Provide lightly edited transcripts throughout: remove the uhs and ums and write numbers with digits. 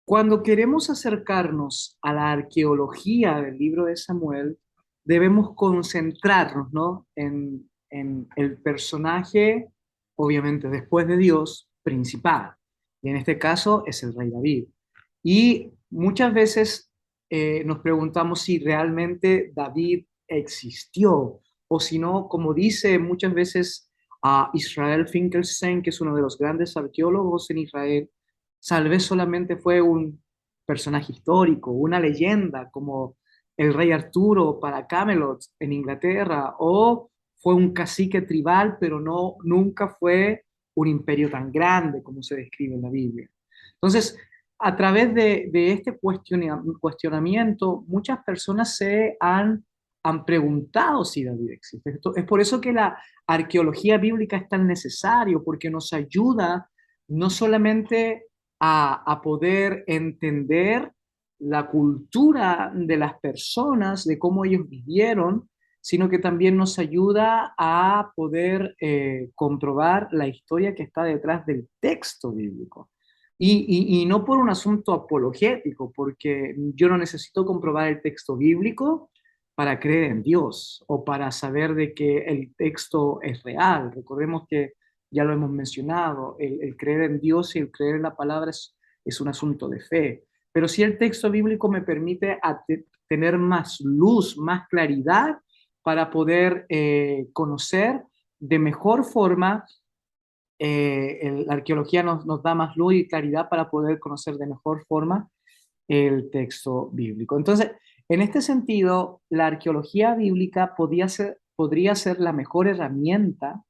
Cuando queremos acercarnos a la arqueología del libro de Samuel, debemos concentrarnos, ¿no? en el personaje, obviamente después de Dios, principal. Y en este caso es el rey David. Y muchas veces nos preguntamos si realmente David existió o si no, como dice muchas veces a Israel Finkelstein, que es uno de los grandes arqueólogos en Israel, tal vez solamente fue un personaje histórico, una leyenda como el rey Arturo para Camelot en Inglaterra, o fue un cacique tribal, pero no, nunca fue un imperio tan grande como se describe en la Biblia. Entonces, a través de este cuestionamiento, muchas personas han preguntado si David existe. Es por eso que la arqueología bíblica es tan necesario, porque nos ayuda no solamente a poder entender la cultura de las personas, de cómo ellos vivieron, sino que también nos ayuda a poder comprobar la historia que está detrás del texto bíblico. Y no por un asunto apologético, porque yo no necesito comprobar el texto bíblico para creer en Dios o para saber de que el texto es real. Recordemos que ya lo hemos mencionado, el creer en Dios y el creer en la palabra es un asunto de fe. Pero si el texto bíblico me permite tener más luz, más claridad para poder conocer de mejor forma, la arqueología nos da más luz y claridad para poder conocer de mejor forma el texto bíblico. Entonces, en este sentido, la arqueología bíblica podría ser la mejor herramienta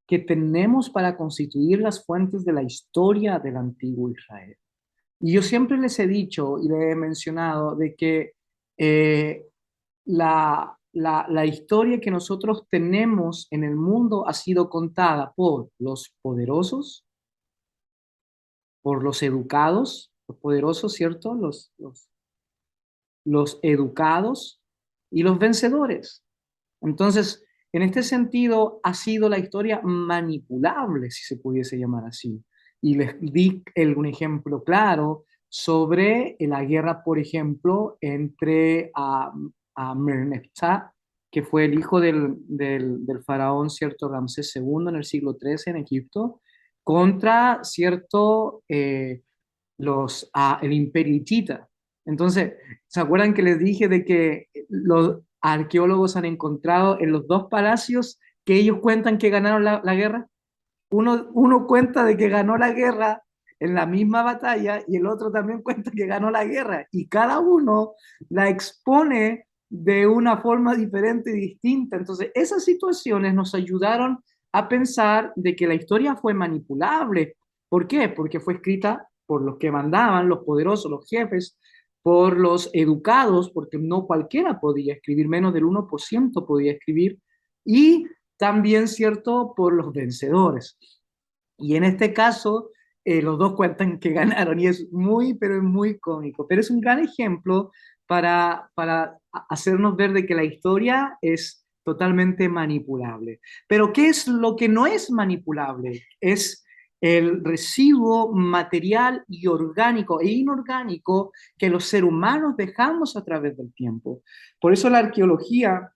que tenemos para constituir las fuentes de la historia del antiguo Israel. Y yo siempre les he dicho y les he mencionado de que eh, la historia que nosotros tenemos en el mundo ha sido contada por los poderosos, por los poderosos, ¿cierto? Los educados y los vencedores. Entonces, en este sentido, ha sido la historia manipulable, si se pudiese llamar así. Y les di un ejemplo claro sobre la guerra, por ejemplo, entre a Merneptah, que fue el hijo del faraón, cierto, Ramsés II en el siglo XIII en Egipto, contra, cierto, el imperio hitita. Entonces, ¿se acuerdan que les dije de que los arqueólogos han encontrado en los dos palacios que ellos cuentan que ganaron la guerra? Uno cuenta de que ganó la guerra en la misma batalla y el otro también cuenta que ganó la guerra y cada uno la expone de una forma diferente y distinta. Entonces, esas situaciones nos ayudaron a pensar de que la historia fue manipulable. ¿Por qué? Porque fue escrita por los que mandaban, los poderosos, los jefes, por los educados, porque no cualquiera podía escribir, menos del 1% podía escribir, y también, ¿cierto?, por los vencedores. Y en este caso, los dos cuentan que ganaron y es muy, pero es muy cómico. Pero es un gran ejemplo para hacernos ver de que la historia es totalmente manipulable. Pero ¿qué es lo que no es manipulable? Es el residuo material y orgánico e inorgánico que los seres humanos dejamos a través del tiempo. Por eso la arqueología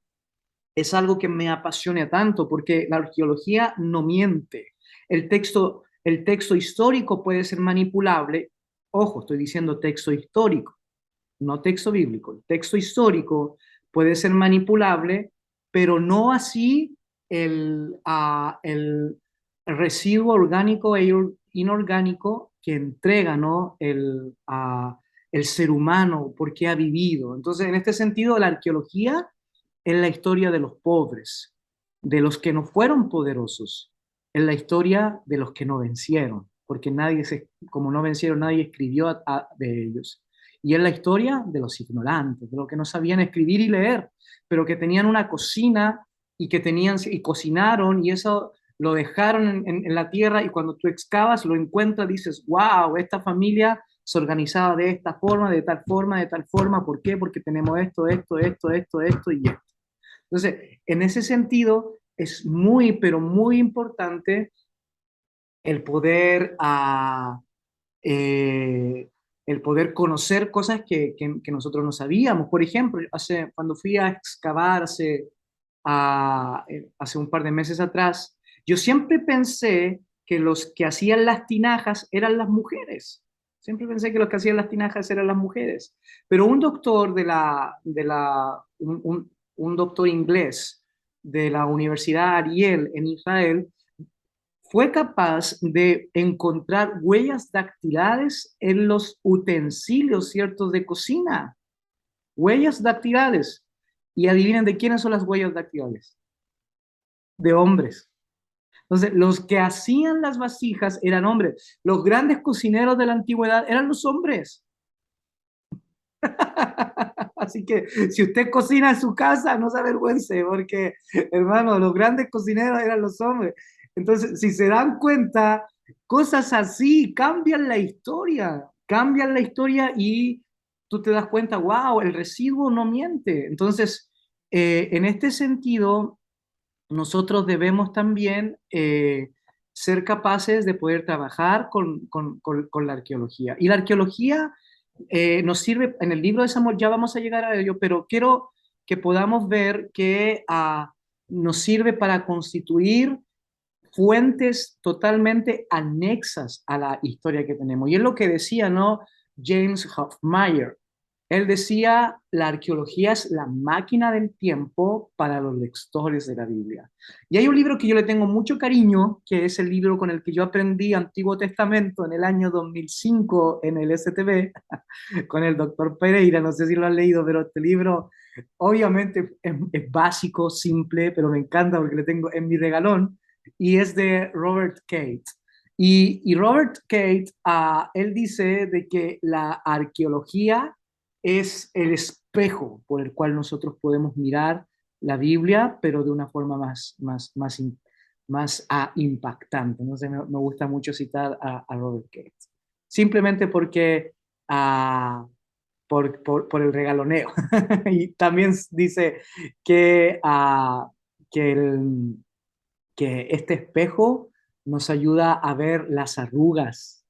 es algo que me apasiona tanto, porque la arqueología no miente. El texto histórico puede ser manipulable. Ojo, estoy diciendo texto histórico, no texto bíblico. El texto histórico puede ser manipulable, pero no así el residuo orgánico e inorgánico que entrega, ¿no? El ser humano, porque ha vivido. Entonces, en este sentido, la arqueología es la historia de los pobres, de los que no fueron poderosos, es la historia de los que no vencieron, porque como no vencieron, nadie escribió de ellos. Y es la historia de los ignorantes, de los que no sabían escribir y leer, pero que tenían una cocina y cocinaron y eso lo dejaron en la tierra y cuando tú excavas, lo encuentras, dices, wow, esta familia se organizaba de esta forma, de tal forma, de tal forma. ¿Por qué? Porque tenemos esto y esto. Entonces, en ese sentido, es muy, pero muy importante el poder eh, el poder conocer cosas que nosotros no sabíamos. Por ejemplo, cuando fui a excavar hace un par de meses atrás, yo siempre pensé que los que hacían las tinajas eran las mujeres. Siempre pensé que los que hacían las tinajas eran las mujeres. Pero un doctor un doctor inglés de la Universidad Ariel en Israel fue capaz de encontrar huellas dactilares en los utensilios ciertos de cocina. Huellas dactilares. Y adivinen de quiénes son las huellas dactilares. De hombres. Entonces, los que hacían las vasijas eran hombres. Los grandes cocineros de la antigüedad eran los hombres. Así que si usted cocina en su casa, no se avergüence, porque, hermano, los grandes cocineros eran los hombres. Entonces, si se dan cuenta, cosas así cambian la historia y tú te das cuenta, wow, el residuo no miente. Entonces, en este sentido, nosotros debemos también ser capaces de poder trabajar con la arqueología. Y la arqueología nos sirve, en el libro de Samuel ya vamos a llegar a ello, pero quiero que podamos ver que nos sirve para constituir fuentes totalmente anexas a la historia que tenemos. Y es lo que decía, ¿no? James Hoffmeyer. Él decía, la arqueología es la máquina del tiempo para los lectores de la Biblia. Y hay un libro que yo le tengo mucho cariño, que es el libro con el que yo aprendí Antiguo Testamento en el año 2005 en el STB, con el doctor Pereira, no sé si lo han leído, pero este libro obviamente es básico, simple, pero me encanta porque le tengo en mi regalón, y es de Robert Cate. Y Robert Cate, él dice de que la arqueología es el espejo por el cual nosotros podemos mirar la Biblia, pero de una forma más impactante. No sé, me gusta mucho citar a Robert Cate. Simplemente porque por el regaloneo. Y también dice que, que, el, que este espejo nos ayuda a ver las arrugas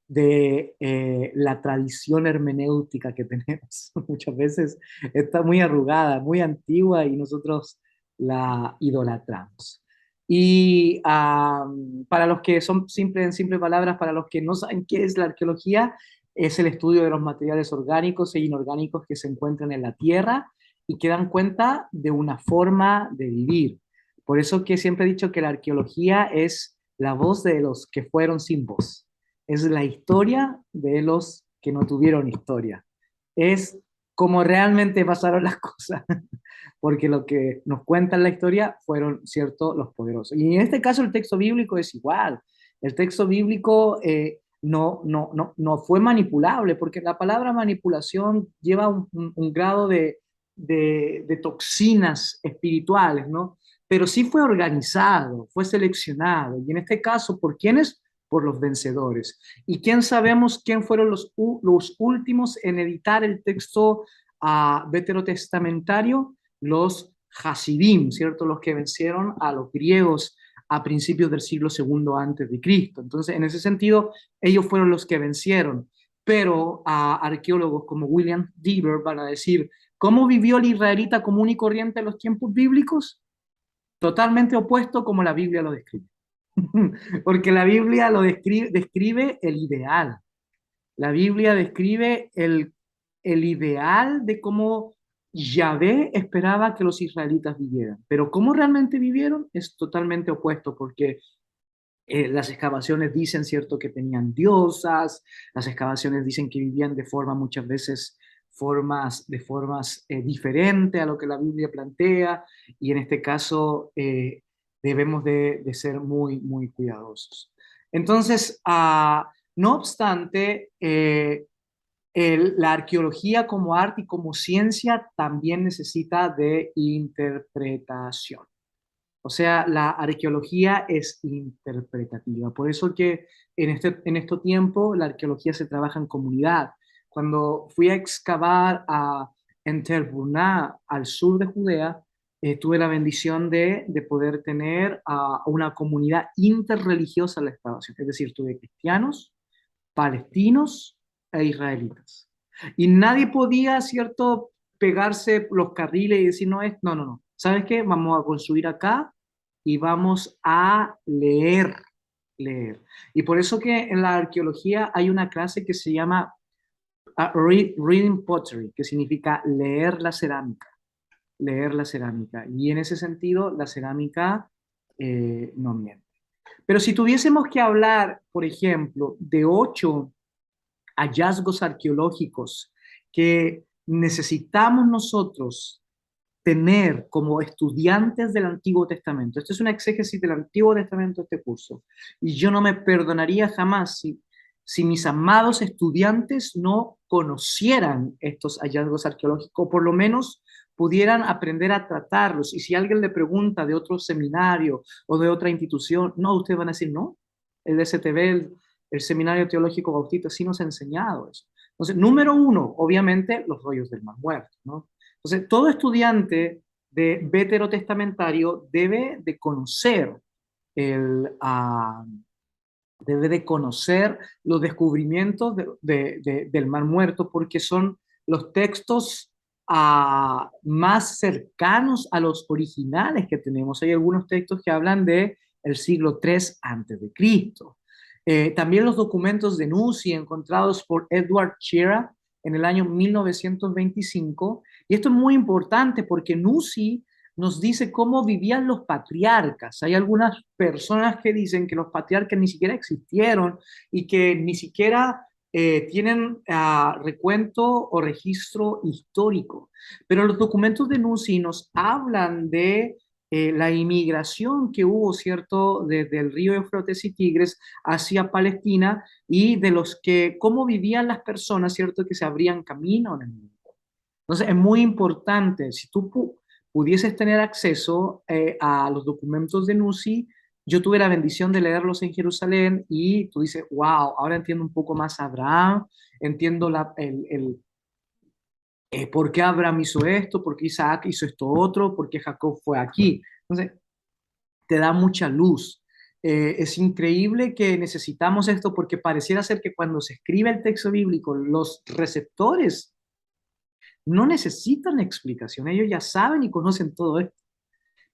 de la tradición hermenéutica que tenemos. Muchas veces está muy arrugada, muy antigua y nosotros la idolatramos. Y para los que son en simples palabras, para los que no saben qué es la arqueología, es el estudio de los materiales orgánicos e inorgánicos que se encuentran en la tierra y que dan cuenta de una forma de vivir. Por eso que siempre he dicho que la arqueología es la voz de los que fueron sin voz. Es la historia de los que no tuvieron historia. Es como realmente pasaron las cosas, porque lo que nos cuentan la historia fueron, cierto, los poderosos. Y en este caso el texto bíblico es igual. El texto bíblico no fue manipulable, porque la palabra manipulación lleva un grado de toxinas espirituales, ¿no? Pero sí fue organizado, fue seleccionado, y en este caso, ¿por quiénes? Por los vencedores. ¿Y quién sabemos quién fueron los últimos en editar el texto veterotestamentario? Los Hasidim, ¿cierto? Los que vencieron a los griegos a principios del siglo segundo antes de Cristo. Entonces, en ese sentido, ellos fueron los que vencieron. Pero arqueólogos como William Deaver van a decir, ¿cómo vivió el israelita común y corriente en los tiempos bíblicos? Totalmente opuesto como la Biblia lo describe. Porque la Biblia describe el ideal. La Biblia describe el ideal de cómo Yahvé esperaba que los israelitas vivieran. Pero cómo realmente vivieron es totalmente opuesto, porque las excavaciones dicen, cierto, que tenían diosas, las excavaciones dicen que vivían de forma muchas veces de formas diferentes a lo que la Biblia plantea, y en este caso debemos de ser muy cuidadosos. Entonces, no obstante, la arqueología como arte y como ciencia también necesita de interpretación. O sea, la arqueología es interpretativa. Por eso que en este tiempo la arqueología se trabaja en comunidad. Cuando fui a excavar en Tel Burna, al sur de Judea, tuve la bendición de poder tener a una comunidad interreligiosa en la excavación. Es decir, tuve cristianos, palestinos e israelitas. Y nadie podía, ¿cierto?, pegarse los carriles y decir, no, no, no, no. ¿Sabes qué? Vamos a construir acá y vamos a leer. Y por eso que en la arqueología hay una clase que se llama Reading Pottery, que significa leer la cerámica. Y en ese sentido, la cerámica no miente. Pero si tuviésemos que hablar, por ejemplo, de 8 hallazgos arqueológicos que necesitamos nosotros tener como estudiantes del Antiguo Testamento. Esto es una exégesis del Antiguo Testamento, este curso. Y yo no me perdonaría jamás si mis amados estudiantes no conocieran estos hallazgos arqueológicos, por lo menos pudieran aprender a tratarlos. Y si alguien le pregunta de otro seminario o de otra institución, no, ustedes van a decir, no, el STB, el Seminario Teológico Bautista, sí nos ha enseñado eso. Entonces, número uno, obviamente, los rollos del Mar Muerto, ¿no? Entonces, todo estudiante de veterotestamentario debe de conocer los descubrimientos del Mar Muerto porque son los textos más cercanos a los originales que tenemos. Hay algunos textos que hablan de el siglo III antes de Cristo. También los documentos de Nuzi encontrados por Edward Shira en el año 1925. Y esto es muy importante porque Nuzi nos dice cómo vivían los patriarcas. Hay algunas personas que dicen que los patriarcas ni siquiera existieron y que ni siquiera tienen recuento o registro histórico. Pero los documentos de Nuzi nos hablan de la inmigración que hubo, ¿cierto?, desde el río Éufrates y Tigres hacia Palestina y de cómo vivían las personas, ¿cierto?, que se abrían camino en el mundo. Entonces, es muy importante, si tú pudieses tener acceso a los documentos de Nuzi, yo tuve la bendición de leerlos en Jerusalén y tú dices, wow, ahora entiendo un poco más a Abraham, entiendo por qué Abraham hizo esto, por qué Isaac hizo esto otro, por qué Jacob fue aquí. Entonces, te da mucha luz. Es increíble que necesitamos esto porque pareciera ser que cuando se escribe el texto bíblico, los receptores no necesitan explicación, ellos ya saben y conocen todo esto.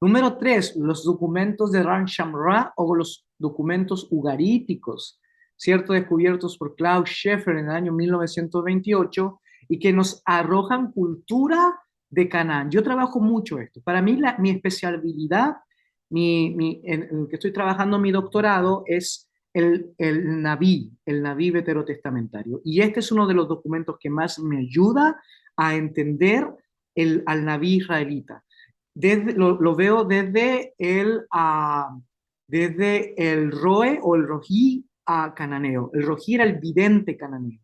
Número 3, los documentos de Ran Shamra o los documentos ugaríticos, ¿cierto? Descubiertos por Klaus Schäfer en el año 1928 y que nos arrojan cultura de Canaán. Yo trabajo mucho esto. Para mí, mi especialidad, en el que estoy trabajando mi doctorado, es el Naví veterotestamentario. Y este es uno de los documentos que más me ayuda a entender al Naví israelita. Lo veo desde el Roe o el Rojí cananeo. El Rojí era el vidente cananeo,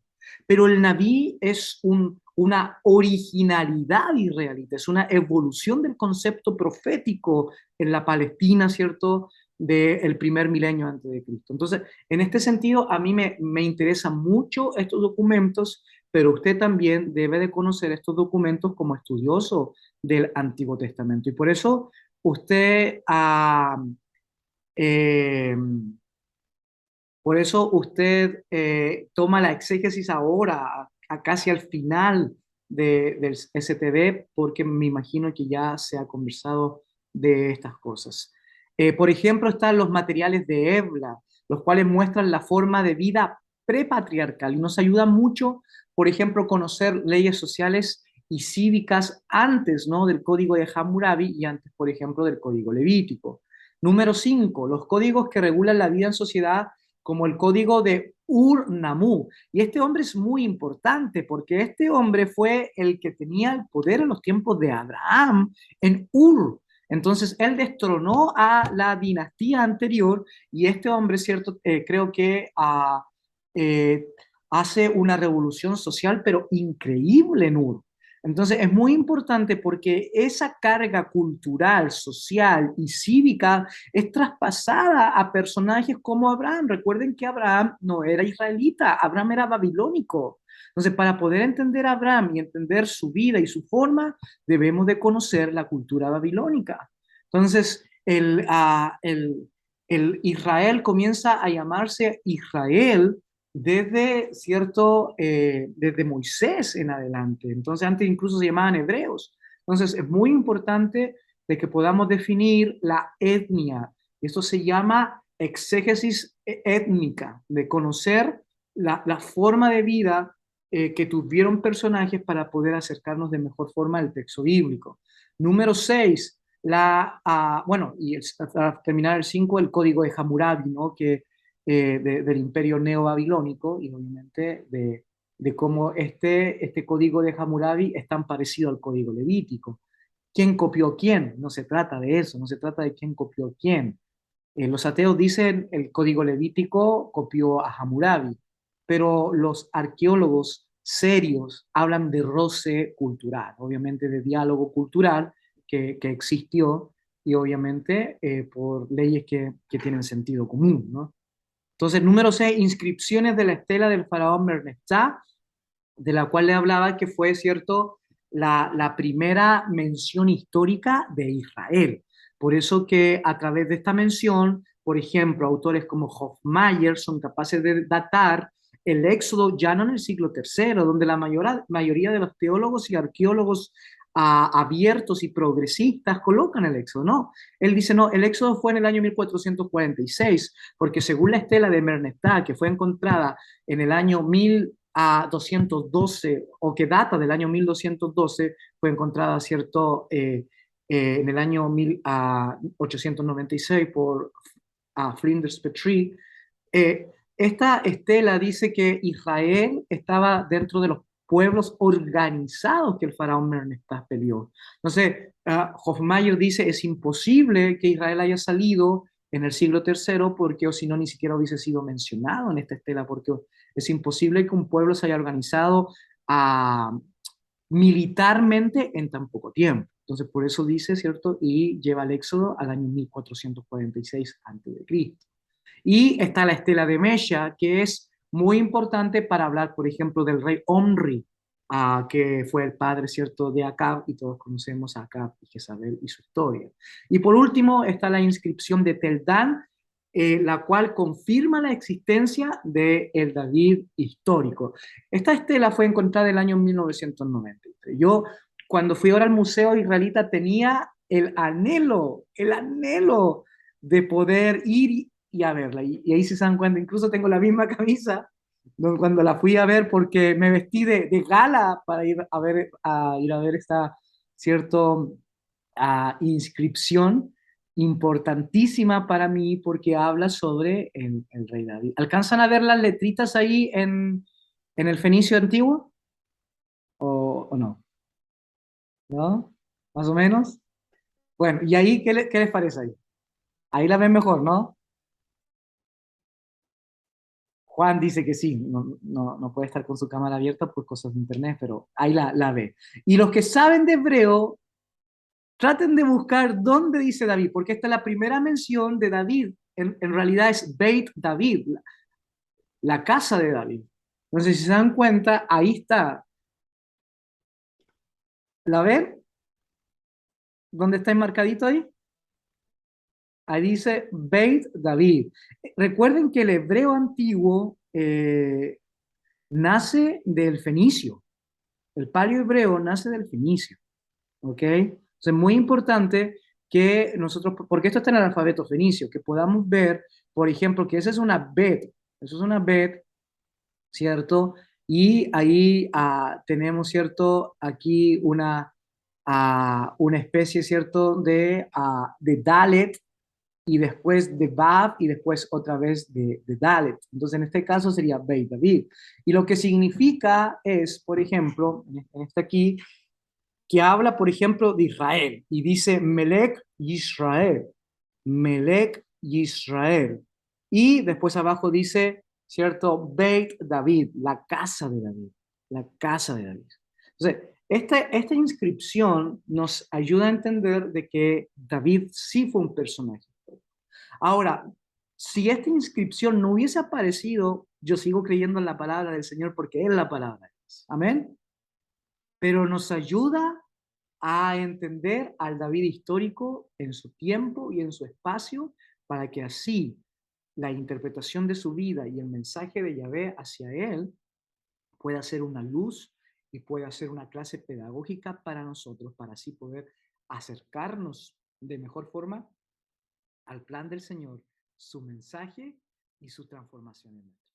pero el Naví es una originalidad israelita, es una evolución del concepto profético en la Palestina, ¿cierto?, del primer milenio antes de Cristo. Entonces, en este sentido, a mí me interesan mucho estos documentos, pero usted también debe de conocer estos documentos como estudioso del Antiguo Testamento. Y por eso usted, eh, toma la exégesis ahora, casi al final del STD, porque me imagino que ya se ha conversado de estas cosas. Por ejemplo, están los materiales de Ebla, los cuales muestran la forma de vida prepatriarcal y nos ayuda mucho, por ejemplo, conocer leyes sociales y cívicas antes, ¿no?, del código de Hammurabi y antes, por ejemplo, del código levítico. Número 5, los códigos que regulan la vida en sociedad como el código de Ur-Nammu. Y este hombre es muy importante porque este hombre fue el que tenía el poder en los tiempos de Abraham en Ur. Entonces, él destronó a la dinastía anterior y este hombre, cierto, creo que eh, hace una revolución social, pero increíble en Ur. Entonces, es muy importante porque esa carga cultural, social y cívica es traspasada a personajes como Abraham. Recuerden que Abraham no era israelita, Abraham era babilónico. Entonces, para poder entender a Abraham y entender su vida y su forma, debemos de conocer la cultura babilónica. Entonces, el Israel comienza a llamarse Israel desde, ¿cierto? Desde Moisés en adelante. Entonces, antes incluso se llamaban hebreos. Entonces, es muy importante de que podamos definir la etnia. Esto se llama exégesis étnica, de conocer la forma de vida que tuvieron personajes para poder acercarnos de mejor forma al texto bíblico. Número 6, bueno, y para terminar el 5, el código de Hammurabi, ¿no? Que del imperio neobabilónico y obviamente de cómo este código de Hammurabi es tan parecido al código levítico. ¿Quién copió quién? No se trata de eso, no se trata de quién copió quién. Los ateos dicen el código levítico copió a Hammurabi, pero los arqueólogos serios hablan de roce cultural, obviamente de diálogo cultural que existió y obviamente por leyes que tienen sentido común, ¿no? Entonces, número 6, inscripciones de la estela del faraón Merneptah, de la cual le hablaba que fue, ¿cierto?, la primera mención histórica de Israel. Por eso que a través de esta mención, por ejemplo, autores como Hofmeier son capaces de datar el éxodo ya no en el siglo tercero, donde la mayoría de los teólogos y arqueólogos abiertos y progresistas colocan el éxodo. No, él dice, no, el éxodo fue en el año 1446, porque según la estela de Merneptah, que fue encontrada en el año 1212, o que data del año 1212, fue encontrada, ¿cierto?, en el año 1896 por Flinders Petrie. Esta estela dice que Israel estaba dentro de los pueblos organizados que el faraón Merneptah peleó. Entonces, Hofmeier dice, es imposible que Israel haya salido en el siglo tercero porque o si no ni siquiera hubiese sido mencionado en esta estela, porque es imposible que un pueblo se haya organizado militarmente en tan poco tiempo. Entonces, por eso dice, ¿cierto? Y lleva el éxodo al año 1446 a.C. Y está la estela de Mesha, que es muy importante para hablar, por ejemplo, del rey Omri, que fue el padre, ¿cierto?, de Acab, y todos conocemos a Acab y Jezabel y su historia. Y por último está la inscripción de Tel Dan, la cual confirma la existencia del David histórico. Esta estela fue encontrada en el año 1990. Yo, cuando fui ahora al Museo Israelita, tenía el anhelo de poder ir y a verla. Y ahí se dan cuenta, incluso tengo la misma camisa cuando la fui a ver porque me vestí de gala para ir a ver esta, cierto, inscripción importantísima para mí porque habla sobre el rey David. ¿Alcanzan a ver las letritas ahí en el fenicio antiguo? O no? ¿No? ¿Más o menos? Bueno, ¿y ahí qué les parece ahí? Ahí la ven mejor, ¿no? Juan dice que sí, no puede estar con su cámara abierta por cosas de internet, pero ahí la ve. Y los que saben de hebreo, traten de buscar dónde dice David, porque esta es la primera mención de David. En realidad es Beit David, la casa de David. Entonces, si se dan cuenta, ahí está. ¿La ven? ¿Dónde está enmarcadito ahí? Ahí dice Beit David. Recuerden que el hebreo antiguo nace del fenicio. El paleo hebreo nace del fenicio. ¿Ok? Entonces, es muy importante que nosotros, porque esto está en el alfabeto fenicio, que podamos ver, por ejemplo, que esa es una bet, eso es una bet, ¿cierto? Y ahí tenemos, ¿cierto? Aquí una especie, ¿cierto? De Dalet, y después de Bab, y después otra vez de Dalet. Entonces, en este caso sería Beit David. Y lo que significa es, por ejemplo, en este aquí, que habla, por ejemplo, de Israel y dice Melech Israel, Melech Israel. Y después abajo dice, ¿cierto? Beit David, la casa de David, la casa de David. Entonces, esta inscripción nos ayuda a entender de que David sí fue un personaje. Ahora, si esta inscripción no hubiese aparecido, yo sigo creyendo en la palabra del Señor porque es la palabra de Dios. Amén. Pero nos ayuda a entender al David histórico en su tiempo y en su espacio, para que así la interpretación de su vida y el mensaje de Yahvé hacia él pueda ser una luz y pueda ser una clase pedagógica para nosotros, para así poder acercarnos de mejor forma al plan del Señor, su mensaje y su transformación en nuestra